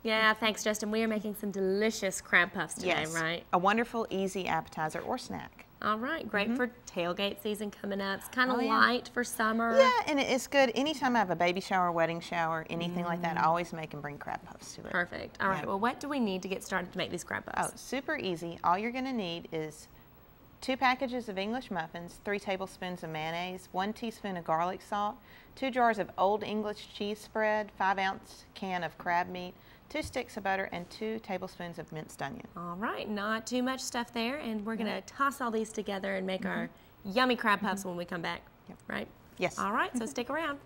Yeah, thanks, Justin. We are making some delicious crab puffs today, Yes. right? A wonderful, easy appetizer or snack. All right, great for tailgate season coming up. It's kind of yeah. light for summer. Yeah, and it's good. Anytime I have a baby shower, wedding shower, anything like that, I always make and bring crab puffs to it. Perfect. All right, well, what do we need to get started to make these crab puffs? Oh, super easy. All you're going to need is 2 packages of English muffins, 3 tablespoons of mayonnaise, 1 teaspoon of garlic salt, 2 jars of Old English cheese spread, 5-ounce can of crab meat, 2 sticks of butter, and 2 tablespoons of minced onion. All right, not too much stuff there, and we're going to toss all these together and make our yummy crab puffs when we come back, right? Yes. All right, so stick around.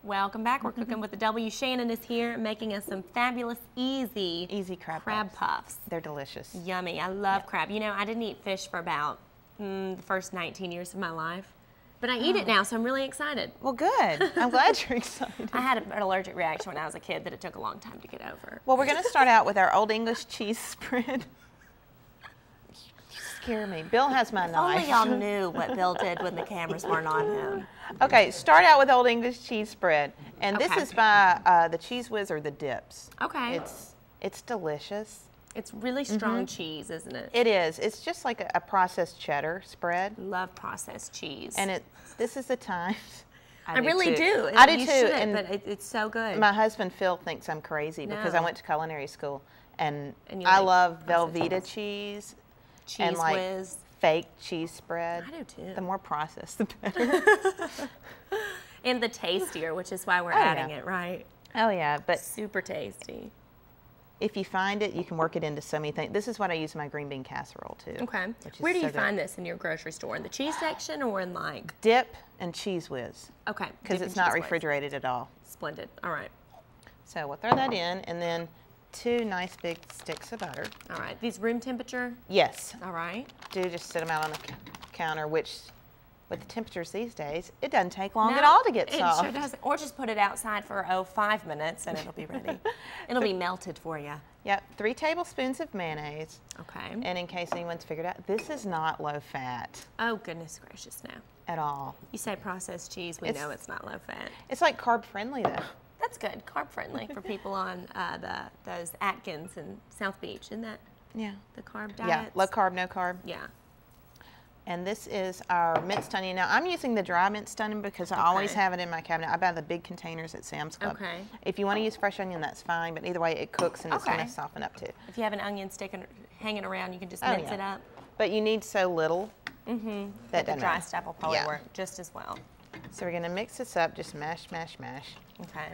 Welcome back. We're cooking with the W. Shannon is here making us some fabulous, easy crab puffs. They're delicious. Yummy. I love crab. You know, I didn't eat fish for about the first 19 years of my life. But I eat it now, so I'm really excited. Well, good. I'm glad you're excited. I had an allergic reaction when I was a kid that it took a long time to get over. Well, we're going to start out with our Old English cheese spread. You scare me. Bill has my knife. Only y'all knew what Bill did when the cameras weren't on him. Okay, start out with Old English cheese spread. And this is by the Cheese Whiz or the Dips. Okay. It's delicious. It's really strong cheese, isn't it? It is. It's just like a processed cheddar spread. Love processed cheese. And this is the time. I really do. I do you too. Shouldn't, but it's so good. My husband Phil thinks I'm crazy because I No. went to culinary school, and you I like love processed Velveeta cheese Cheese and like Whiz. fake cheese spread. I do too. The more processed, the better. And the tastier, which is why we're Oh, adding yeah. it, right? Oh yeah, but Super tasty. if you find it, you can work it into so many things. This is what I use in my green bean casserole too. Okay. which is Where do so you good. find this in your grocery store? In the cheese section or in like? Dip and Cheese Whiz Okay. because dip it's and not Cheese Whiz. refrigerated at all. Splendid. All right. So we'll throw that in, and then 2 nice big sticks of butter. All right. These room temperature? Yes, All right. do just sit them out on the counter, which with the temperatures these days, it doesn't take long No, at all to get it soft. sure doesn't. Or just put it outside for 5 minutes and it'll be ready. It'll be melted for you. Yep, 3 tablespoons of mayonnaise. Okay. And in case anyone's figured out, this is not low fat Oh, goodness gracious, no. at all. You say processed cheese, we know it's not low fat. It's like carb friendly though. That's good. Carb friendly for people on those Atkins and South Beach. Isn't that Yeah. the carb Yeah, diet? low carb, no carb. Yeah. And this is our minced onion. Now I'm using the dry minced onion because I always Okay. have it in my cabinet. I buy the big containers at Sam's Club. Okay. If you want to use fresh onion, that's fine, but either way it cooks and it's Okay. going to soften up too. If you have an onion hanging around, you can just Oh, mince yeah. it up. But you need so little. Mm-hmm. That The doesn't dry matter. stuff will probably Yeah. work just as well. So we're going to mix this up, just mash, mash, mash, Okay.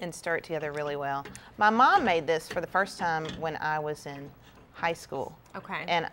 and stir it together really well. My mom made this for the first time when I was in high school. Okay. And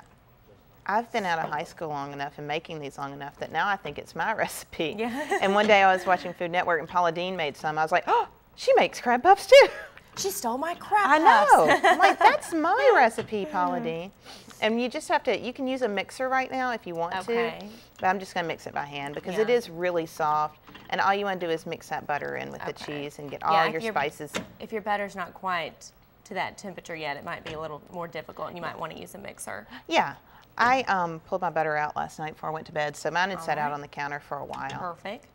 I've been out of high school long enough and making these long enough that now I think it's my recipe. Yeah. And one day I was watching Food Network and Paula Deen made some. I was like, oh, she makes crab puffs too. She stole my crab I puffs. know. I'm like, that's my recipe, Paula Deen. And you just have to, you can use a mixer right now if you want Okay. to. But I'm just going to mix it by hand because Yeah. it is really soft. And all you want to do is mix that butter in with the Okay. cheese and get all Yeah, if your you're- spices. If your butter's not quite to that temperature yet, it might be a little more difficult and you might want to use a mixer. Yeah. I pulled my butter out last night before I went to bed, so mine had sat out right. on the counter for a while. Perfect.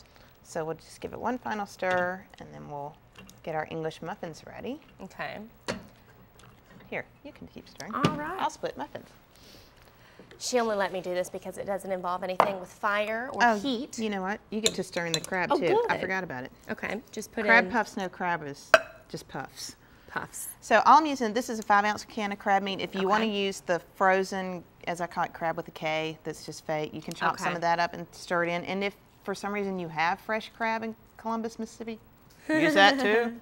So we'll just give it one final stir, and then we'll get our English muffins ready. Okay. Here, you can keep stirring. All right. I'll split muffins. She only let me do this because it doesn't involve anything with fire or heat. You know what? You get to stir in the crab, Oh, too. I good. forgot about it. Okay, just put Crab in puffs, no crab is just puffs. puffs. So all I'm using, this is a 5-ounce can of crab meat. If you want to Okay. use the frozen, as I call it, crab with a K, that's just fake, you can chop some Okay. of that up and stir it in. And if for some reason you have fresh crab in Columbus, Mississippi, use that too.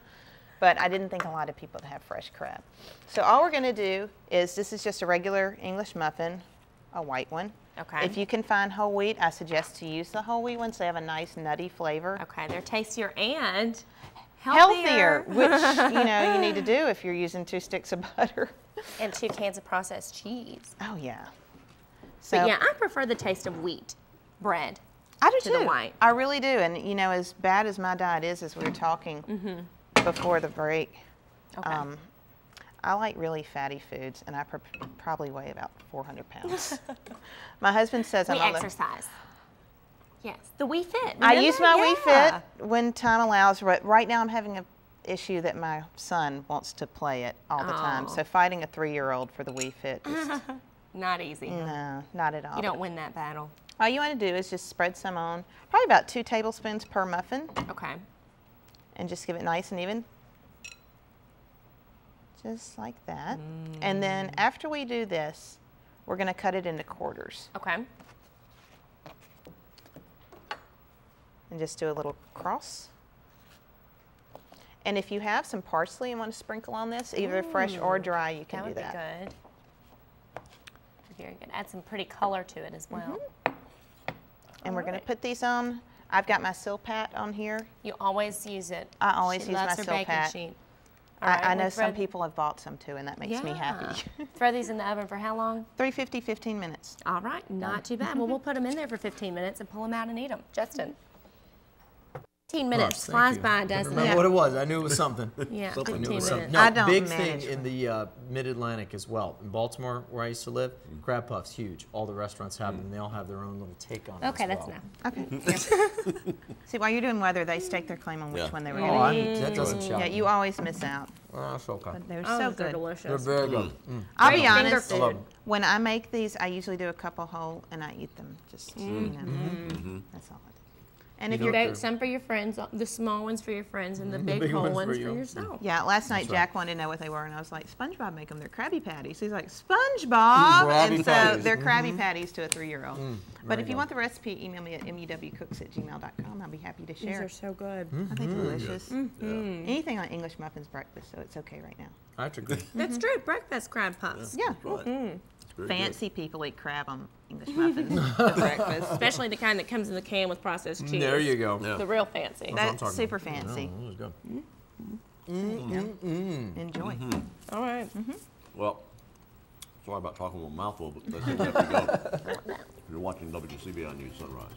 But I didn't think a lot of people have fresh crab. So all we're going to do is, this is just a regular English muffin, a white one. Okay. If you can find whole wheat, I suggest to use the whole wheat ones. They have a nice nutty flavor. Okay, they're tastier and Healthier, which you need to do if you're using 2 sticks of butter. And 2 cans of processed cheese. Oh yeah. So But yeah, I prefer the taste of wheat bread. I do to too. the white. I really do. And as bad as my diet is, as we were talking before the break, Okay. I like really fatty foods, and I probably weigh about 400 pounds. My husband says We I'm on exercise. Yes, the We Fit. I remember? use my We Yeah. Fit when time allows. Right now I'm having issue that my son wants to play it all the time. So fighting a 3-year-old for the Wii Fit is not easy. no, not at all. You don't win that battle. All you want to do is just spread some on, probably about 2 tablespoons per muffin. Okay. And just give it nice and even. Just like that. And then after we do this, we're going to cut it into quarters. Okay. And just do a little cross. And if you have some parsley and want to sprinkle on this, either fresh or dry, you can do that. That would be good. Very good. Add some pretty color to it as well. And we're going to put these on. I've got my Silpat on here. You always use it. I always She use loves my her baking Silpat. sheet. All right, I know we'll some throw- people have bought some too, and that makes me happy. Throw these in the oven for how long? 350, 15 minutes. All right, not too bad. Well, we'll put them in there for 15 minutes and pull them out and eat them. Justin. 15 minutes Thank flies you. by, Couldn't doesn't remember it? what it was. I knew it was something. Yeah, I knew 15 it was minutes. something. No, I don't big manage thing in the Mid-Atlantic as well. In Baltimore, where I used to live, crab puffs, huge. All the restaurants have them, and they all have their own little take on it Okay, as that's well. enough. Okay. See, while you're doing weather, they stake their claim on which one they were Oh, going to eat. that doesn't shock Yeah, me. you always miss out. Oh, that's okay. But they're Oh, so they're good. delicious. They're very good. I'll Great be finger honest, food. I love 'em. when I make these, I usually do a couple whole and I eat them. Just, you know, that's all I do. And if You you're, know, Bake some for your friends, the small ones for your friends, and the big big whole ones ones for for you. yourself. yeah, last night right. Jack wanted to know what they were, and I was like, SpongeBob make them. They're Krabby Patties. He's like, SpongeBob! Krabby And so Patties. they're Krabby Patties to a 3-year-old. But Very if you good. want the recipe, email me at mewcooks@gmail.com. I'll be happy to These share. are so good. I think delicious. Anything on English muffins breakfast, so it's okay right now. I have to agree. That's true. Breakfast crab puffs. Yeah. Right. It's very Fancy people eat crab on English muffins for breakfast. Especially the kind that comes in the can with processed cheese. There you go. Yeah. The real fancy. That's what I'm That's talking super about. fancy. Yeah, that was good. Enjoy. All right. Well, sorry about talking with a mouthful, but that's have to go. You're watching WCBI News Sunrise.